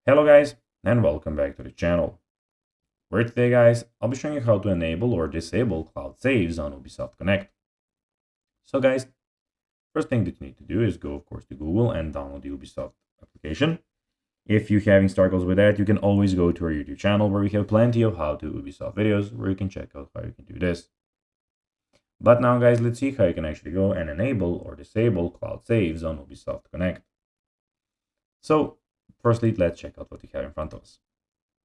Hello guys, and welcome back to the channel. Where today guys, I'll be showing you how to enable or disable cloud saves on Ubisoft Connect. So guys, first thing that you need to do is go of course to Google and download the Ubisoft application. If you're having struggles with that, you can always go to our YouTube channel where we have plenty of how to Ubisoft videos where you can check out how you can do this. But now guys, let's see how you can actually go and enable or disable cloud saves on Ubisoft Connect. So firstly, let's check out what we have in front of us.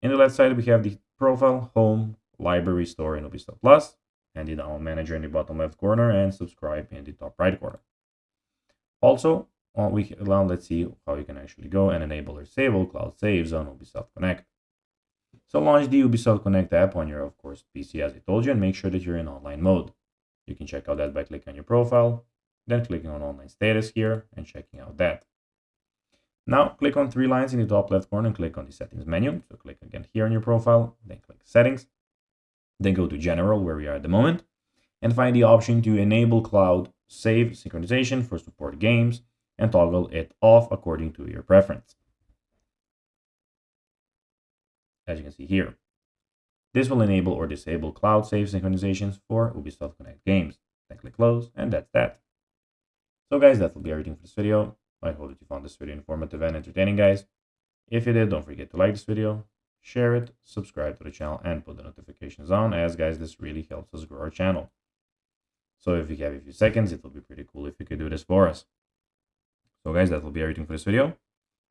In the left side, we have the profile, home, library, store, and Ubisoft Plus, and the download manager in the bottom left corner, and subscribe in the top right corner. Also, let's see how you can actually go and enable or disable cloud saves on Ubisoft Connect. So launch the Ubisoft Connect app on your, of course, PC as I told you, and make sure that you're in online mode. You can check out that by clicking on your profile, then clicking on online status here, and checking out that. Now click on three lines in the top left corner and click on the settings menu. So click again here on your profile, then click settings, then go to general where we are at the moment and find the option to enable cloud save synchronization for support games and toggle it off according to your preference. As you can see here, this will enable or disable cloud save synchronizations for Ubisoft Connect games. Then click close and that's that. So guys, that will be everything for this video. I hope that you found this video informative and entertaining, guys. If you did, don't forget to like this video, share it, subscribe to the channel, and put the notifications on, as guys, this really helps us grow our channel. So if you have a few seconds, it will be pretty cool if you could do this for us. So guys, that will be everything for this video.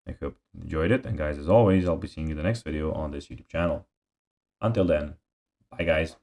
I hope you enjoyed it, and guys, as always, I'll be seeing you in the next video on this YouTube channel. Until then, bye guys.